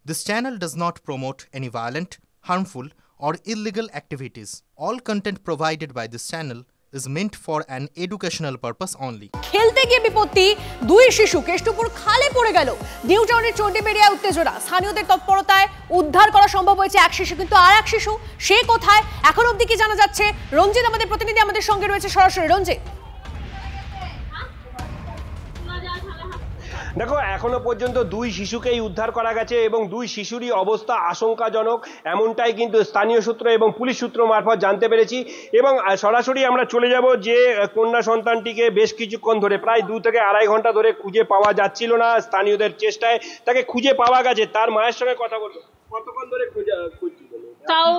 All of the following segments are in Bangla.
This channel does not promote any violent, harmful, or illegal activities. All content provided by this channel is meant for an educational purpose only. খেলতে গিয়ে বিপত্তি, দুই শিশু কেষ্টপুর খালে পড়ে গেল। নিউ টাউনের চণ্ডীবেড়িয়ায় উত্তেজনা, স্থানীয়দের তৎপরতায় উদ্ধার করা সম্ভব হয়েছে এক শিশু, কিন্তু আর এক শিশু সে কোথায় এখন অবধি কি জানা যাচ্ছে? রঞ্জিত আমাদের প্রতিনিধি আমাদের সঙ্গে রয়েছে সরাসরি। রঞ্জিত, দেখো এখনো পর্যন্ত দুই শিশুকেই উদ্ধার করা গেছে এবং দুই শিশুরই অবস্থা আশঙ্কাজনক, এমনটাই কিন্তু স্থানীয় সূত্র এবং পুলিশ সূত্র মারফত জানতে পেরেছি। এবং সরাসরি আমরা চলে যাব যে কন্যা সন্তানটিকে বেশ কিছুক্ষণ ধরে প্রায় 2 থেকে আড়াই ঘন্টা ধরে খুঁজে পাওয়া যাচ্ছিল না, স্থানীয়দের চেষ্টায় তাকে খুঁজে পাওয়া গেছে। তার মায়ের সঙ্গে কথা বলবো। কতক্ষণ ধরে খুঁজছিল? তাও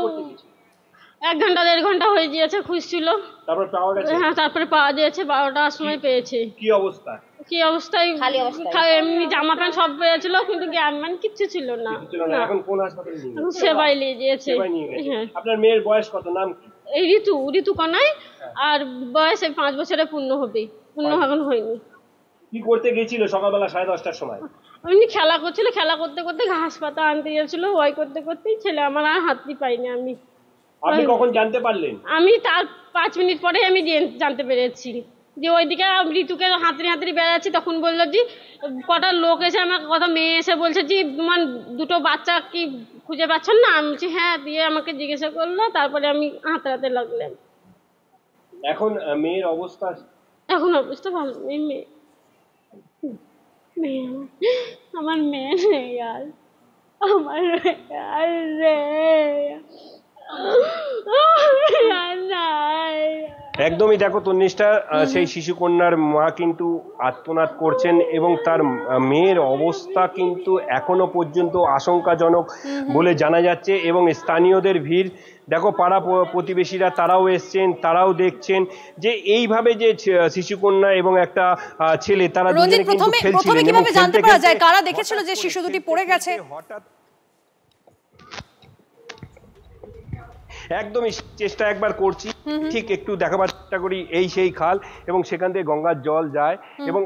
1 ঘন্টা 1.5 ঘন্টা হয়ে গিয়েছে খুঁজছিল, তারপর পাওয়া গেছে। হ্যাঁ, তারপরে পাওয়া গিয়েছে, 12টার সময় পেয়েছে। কি অবস্থা? কি অবস্থায়? এমনি জামা প্যান্ট সব পেয়েছিল, কিন্তু জ্ঞান মান কিচ্ছু ছিল না। এখন কোন হাসপাতালে নিয়ে গেছে? সেবাই নিয়ে গিয়েছে। আপনার মেয়ের বয়স কত? নাম কি? এই ঋতু কনাই, আর বয়স 5 বছরে পূর্ণ হবে, পূর্ণ এখন হয়নি। কি করতে গেছিল সকালবেলা 10:30টার সময়? এমনি খেলা করছিল, খেলা করতে করতে ঘাস পাতা আনতে গেছিল, ওই করতে করতেই ছেলে আমার আর হাতই পাইনি। আপনি কখন জানতে পারলেন? আমি তার 5 মিনিট পরে আমি জানতে পেরেছি যে ওইদিকে ঋতুকে হাতড়ি বেড়াচ্ছি, তখন বললো যে কটা লোক এসে আমাকে, কত মেয়ে এসে বলছে যে তোমার 2টো বাচ্চা কি খুঁজে পাচ্ছেন না? আমি বলছি হ্যাঁ, দিয়ে আমাকে জিজ্ঞাসা করলো, তারপরে আমি হাতড়াতে লাগলাম। এখন মেয়ের অবস্থা? এখন অবস্থা ভালো নেই। আমার মেয়ে নেই আর, আমার আর রে একদমই। দেখো তন্নিষ্ঠা, সেই শিশু কন্যার মা কিন্তু আর্তনাদ করছেন এবং তার মেয়ের অবস্থা কিন্তু এখনো পর্যন্ত আশঙ্কাজনক বলে জানা যাচ্ছে। এবং স্থানীয়দের ভিড় দেখো, পাড়া প্রতিবেশীরা তারাও এসছেন, তারাও দেখছেন যে এইভাবে যে শিশু কন্যা এবং একটা ছেলে তারা দুজনে কিন্তু খেলছিলেন। কিভাবে জানতে পারা যায় কারা দেখেছিল যে শিশু দুটি পড়ে গেছে? হঠাৎ একদমই চেষ্টা একবার করছি, ঠিক একটু দেখাবার চেষ্টা করি। এই সেই খাল এবং সেখান থেকে গঙ্গার জল যায় এবং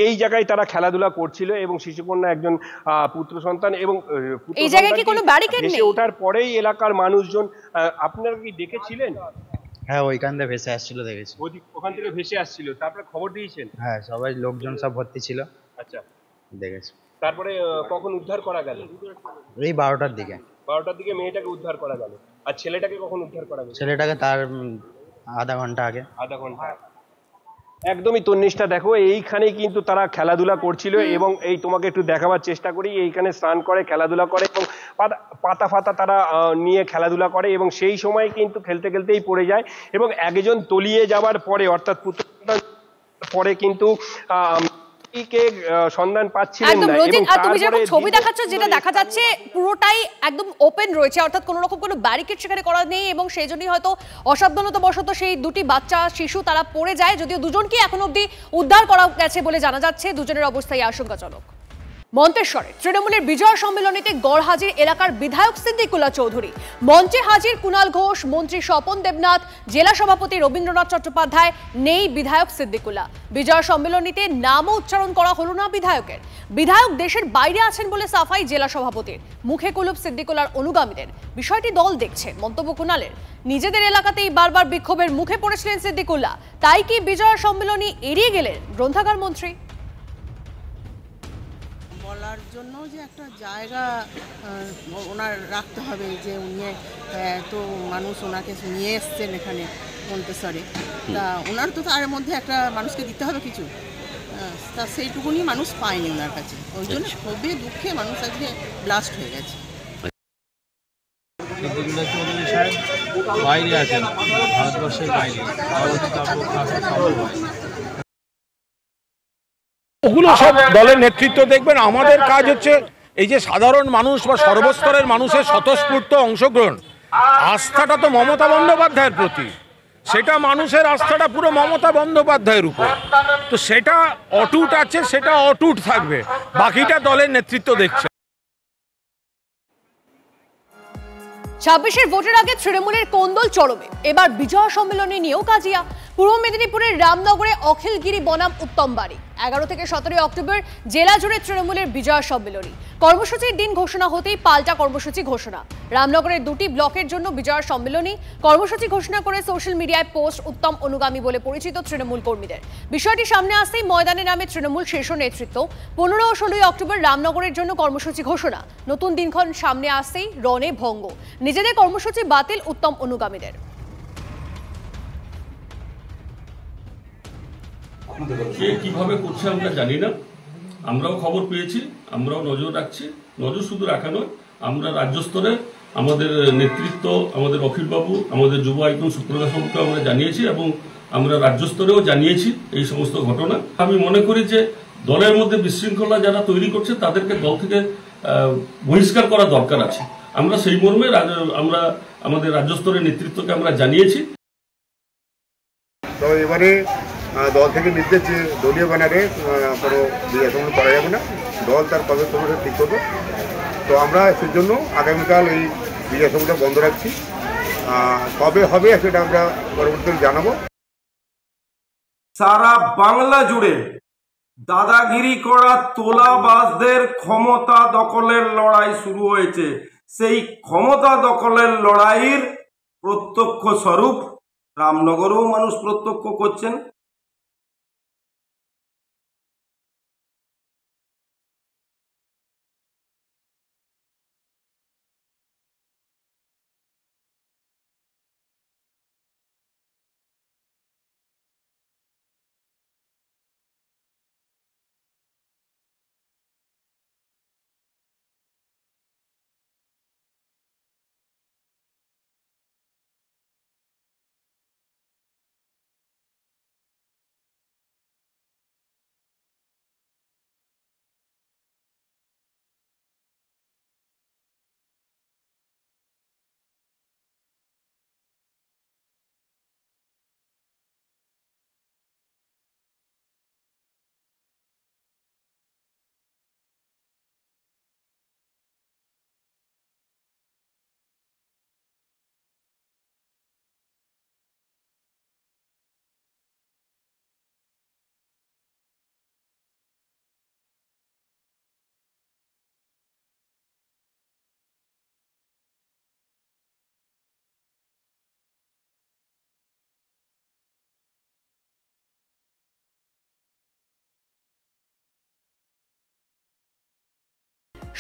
এই জায়গায় তারা খেলাধুলা করছিল এবং শিশুকন্যা একজন পুত্র সন্তান এবং এই জায়গায় কি কোনো ব্যারিকেড নেই? ওঠার পরেই এলাকার মানুষজন, আপনারা কি দেখেছিলেন? হ্যাঁ, ওইখান থেকে ভেসে আসছিল, দেখেছি। ওখান থেকে ভেসে আসছিল, তারপরে খবর দিয়েছেন? হ্যাঁ, সবাই লোকজন সব ভর্তি ছিল। আচ্ছা, দেখেছি। তারপরে কখন উদ্ধার করা গেল? এই 12টার দিকে। 12টার দিকে মেয়েটাকে উদ্ধার করা গেল। আর ছেলেটাকে কখন উদ্ধার করা গেল? ছেলেটাকে তার আধা ঘন্টা আগে। আধা ঘন্টা। একদমই তন্নিষ্ঠা, দেখো এইখানেই কিন্তু তারা খেলাধুলা করছিল এবং এই তোমাকে একটু দেখাবার চেষ্টা করি। এইখানে স্নান করে, খেলাধুলা করে এবং পাতা ফাতা তারা নিয়ে খেলাধুলা করে এবং সেই সময় কিন্তু খেলতে খেলতেই পড়ে যায় এবং একজন তলিয়ে যাওয়ার পরে, অর্থাৎ পুত্র পরে কিন্তু সন্ধান পাচ্ছিলেন না। এবং তুমি যখন ছবি দেখাচ্ছ, যেটা দেখা যাচ্ছে পুরোটাই একদম ওপেন রয়েছে, অর্থাৎ কোনো রকম কোনো ব্যারিকেড সেখানে করা নেই এবং সেই জন্যই হয়তো অসাবধানতাবশত সেই দুটি বাচ্চা শিশু তারা পড়ে যায়। যদিও দুজনকে এখন অবধি উদ্ধার করা গেছে বলে জানা যাচ্ছে, দুজনের অবস্থাই আশঙ্কাজনক। মন্তেশ্বরে তৃণমূলের বিজয় সম্মেলনীতে গড় হাজির এলাকার বিধায়ক সিদ্দিকুল্লাহ চৌধুরী। মঞ্চে হাজির কুণাল ঘোষ, মন্ত্রী স্বপন দেবনাথ, জেলা সভাপতি রবীন্দ্রনাথ চট্টোপাধ্যায়, নেই বিধায়ক সিদ্দিকুল্লাহ। বিজয় সম্মেলনীতে নামও উচ্চারণ করা হলো না বিধায়কের। বিধায়ক দেশের বাইরে আছেন বলে সাফাই জেলা সভাপতির। মুখে কুলুপ সিদ্দিকুল্লাহর অনুগামীদের। বিষয়টি দল দেখছে, মন্তব্য কুণালের। নিজেদের এলাকাতেই বারবার বিক্ষোভের মুখে পড়েছিলেন সিদ্দিকুল্লাহ, তাই কি বিজয় সম্মেলনী এড়িয়ে গেলেন গ্রন্থাগার মন্ত্রী? বলার জন্য যে একটা জায়গা ওনার রাখতে হবে, যে উনি তো মানুষ ওনাকে নিয়ে এসছেন এখানে মন্তেশ্বরে, তা ওনার তো তার মধ্যে একটা মানুষকে দিতে হবে কিছু, তা সেইটুকুনি মানুষ পায়নি ওনার কাছে। ওই জন্য ক্ষোভে দুঃখে মানুষ আজকে ব্লাস্ট হয়ে গেছে। বাইরে আছেন, ভারতবর্ষের বাইরে, ওগুলো সব দলের নেতৃত্ব দেখবেন। আমাদের কাজ হচ্ছে এই যে সাধারণ মানুষ বা সর্বস্তরের মানুষের স্বতঃস্ফূর্ত অংশগ্রহণ। আস্থাটা তো মমতা বন্দ্যোপাধ্যায়ের প্রতি, সেটা মানুষের আস্থাটা পুরো মমতা বন্দ্যোপাধ্যায়ের উপর, তো সেটা অটুট আছে, সেটা অটুট থাকবে, বাকিটা দলের নেতৃত্ব দেখছে। 26-এর ভোটের আগে তৃণমূলের কোন্দল চরমে, এবার বিজয় সম্মেলনী নিয়েও কাজিয়া। পূর্ব মেদিনীপুরের রামনগরে অখিলগিরি বনাম উত্তম বাড়ি 11 থেকে 17 অক্টোবর জেলা জুড়ে তৃণমূলের বিজয় সম্মেলনী। কর্মসূচির দিন ঘোষণা হতেই পাল্টা কর্মসূচি ঘোষণা। রামনগরের 2টি ব্লকের জন্য বিজয় সম্মেলনী। কর্মসূচি ঘোষণা করে সোশ্যাল মিডিয়ায় পোস্ট উত্তম অনুগামী বলে পরিচিত তৃণমূল কর্মীদের। বিষয়টি সামনে আসতেই ময়দানে নামে তৃণমূল শীর্ষ নেতৃত্ব। 15 ও 16 অক্টোবর রামনগরের জন্য কর্মসূচি ঘোষণা। নতুন দিনক্ষণ সামনে আসতেই রণে ভঙ্গ। নিজেদের কর্মসূচি বাতিল উত্তম অনুগামীদের। কে কিভাবে করছে আমরা জানি না, আমরাও খবর পেয়েছি, আমরাও নজর রাখছি। নজর শুধু রাখা নয়, আমরা রাজ্য স্তরে আমাদের নেতৃত্ব, আমাদের অখিলবাবু, আমাদের যুব আইকন সুপ্রকাশবাবুকে আমরা জানিয়েছি এবং আমরা রাজ্য স্তরেও জানিয়েছি এই সমস্ত ঘটনা। আমি মনে করি যে দলের মধ্যে বিশৃঙ্খলা যারা তৈরি করছে তাদেরকে দল থেকে বহিষ্কার করা দরকার আছে। আমরা সেই মর্মে আমরা আমাদের রাজ্য স্তরের নেতৃত্বকে আমরা জানিয়েছি। তো এবারে দল থেকে নির্দেশ যে দলীয় ব্যানারে কোনো বিজয় সম্মেলন করা যাবে না, দল তার কবে কবে ঠিক করবে। তো আমরা সেই জন্য আগামীকাল এই বিজয় সম্মেলন বন্ধ রাখছি। কবে হবে সেটা আমরা পরবর্তীতে জানাবো। সারা বাংলা জুড়ে দাদাগিরি করা তোলাবাজদের ক্ষমতা দখলের লড়াই শুরু হয়েছে। সেই ক্ষমতা দখলের লড়াইয়ের প্রত্যক্ষ স্বরূপ রামনগরেও মানুষ প্রত্যক্ষ করছেন।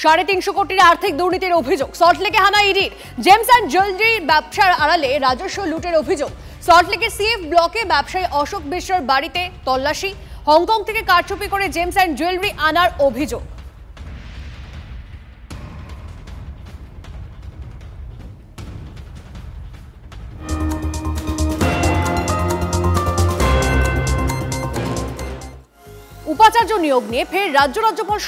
সাড়ে 300 কোটির আর্থিক দুর্নীতির অভিযোগ। সল্টলেকে হানা ইডির। জেমস অ্যান্ড জুয়েলারি ব্যবসার আড়ালে রাজস্ব লুটের অভিযোগ। সল্টলেকের সিএফ ব্লকে ব্যবসায়ী অশোক মিশ্রার বাড়িতে তল্লাশি। হংকং থেকে কারচুপি করে জেমস অ্যান্ড জুয়েলারি আনার অভিযোগ। উপাচার্য নিয়োগ নিয়ে ফের রাজ্য রাজ্যপাল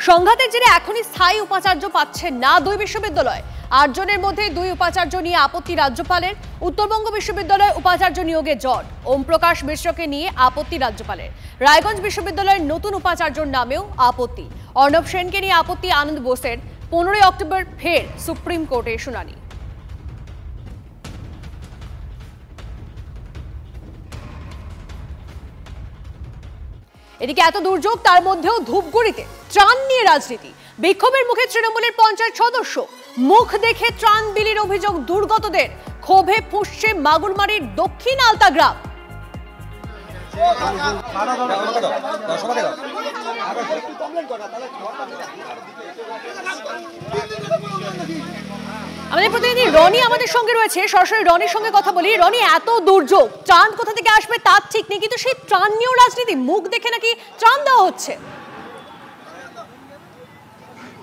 সংঘাতের জেরে এখনই স্থায়ী উপাচার্য পাচ্ছেন না 2 বিশ্ববিদ্যালয়। 8 জনের মধ্যে 2 উপাচার্য নিয়ে আপত্তি রাজ্যপালের। উত্তরবঙ্গ বিশ্ববিদ্যালয়ে উপাচার্য নিয়োগে জট। ওম প্রকাশ মিশ্রকে নিয়ে আপত্তি রাজ্যপালের। রায়গঞ্জ বিশ্ববিদ্যালয়ের নতুন উপাচার্যর নামেও আপত্তি। অর্ণব সেনকে নিয়ে আপত্তি আনন্দ বোসের। 15 অক্টোবর ফের সুপ্রিম কোর্টে শুনানি। এদিকে এত দুর্যোগ, তার মধ্যেও ধূপগুড়িতে ত্রাণ নিয়ে রাজনীতি। বিক্ষোভের মুখে তৃণমূলের পঞ্চায়েত সদস্য। মুখ দেখে ত্রাণ বিলির অভিযোগ দুর্গতদের। ক্ষোভে ফুঁসছে মাগুরমারির দক্ষিণ আলতা গ্রাম। আমাদের প্রতিনিধি রনি আমাদের সঙ্গে রয়েছে, সরাসরি রনির সঙ্গে কথা বলি। রনি, এত দুর্যোগ, ত্রাণ কোথা থেকে আসবে তার ঠিক নেই, কিন্তু সেই ত্রাণ নিয়েও রাজনীতি। মুখ দেখে নাকি ত্রাণ দেওয়া হচ্ছে।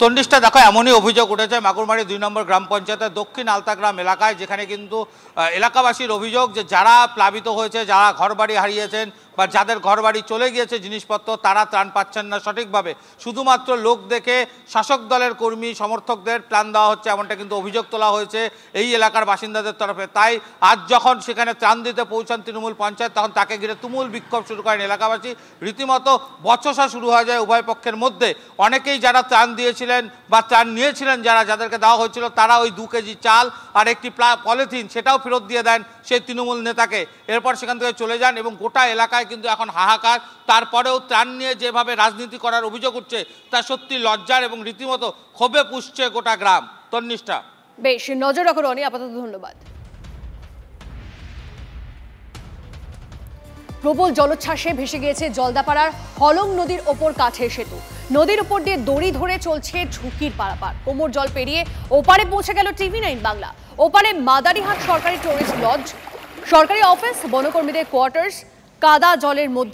তন্ডিষ্টা দেখো, এমনই অভিযোগ উঠেছে মাগুরমারি 2 নম্বর গ্রাম পঞ্চায়েতের দক্ষিণ আলতাগ্রাম এলাকায়, যেখানে কিন্তু এলাকাবাসীর অভিযোগ যে যারা প্লাবিত হয়েছে, যারা ঘরবাড়ি হারিয়েছেন, বা যাদের ঘরবাড়ি চলে গিয়েছে জিনিসপত্র, তারা ত্রাণ পাচ্ছেন না সঠিকভাবে। শুধুমাত্র লোক দেখে শাসক দলের কর্মী সমর্থকদের ত্রাণ দেওয়া হচ্ছে, এমনটা কিন্তু অভিযোগ তোলা হয়েছে এই এলাকার বাসিন্দাদের তরফে। তাই আজ যখন সেখানে ত্রাণ দিতে পৌঁছান তৃণমূল পঞ্চায়েত, তখন তাকে ঘিরে তুমুল বিক্ষোভ শুরু করেন এলাকাবাসী। রীতিমতো বচসা শুরু হয়ে যায় উভয় পক্ষের মধ্যে। অনেকেই যারা ত্রাণ দিয়েছিলেন বা ত্রাণ নিয়েছিলেন, যাদেরকে দেওয়া হয়েছিল, তারা ওই 2 কেজি চাল আর একটি পলিথিন সেটাও ফেরত দিয়ে দেন সেই তৃণমূল নেতাকে। এরপর সেখান থেকে চলে যান এবং গোটা এলাকায় কিন্তু এখন হাহাকার। তারপরেও ত্রাণ নিয়ে যেভাবে রাজনীতি করার অভিযোগ উঠছে তা সত্যি লজ্জার এবং রীতিমতো ক্ষোভে পুষছে গোটা গ্রাম। তন্নিষ্ঠা, বেশ নজর রাখো রনি, আপাতত ধন্যবাদ। প্রবল জলোচ্ছ্বাসে ভেসে গিয়েছে জলদাপাড়ার হলং নদীর ওপর কাঠের সেতু। নদীর উপর দিয়ে দড়ি ধরে চলছে ঝুঁকির পারাপার। কোমর জল পেরিয়ে ওপারে পৌঁছে গেল TV9 বাংলা। ওপারে মাদারিহাট সরকারি টুরিস্ট লজ, সরকারি অফিস, বনকর্মীদের কোয়ার্টার্স কাদা জলের মধ্যে।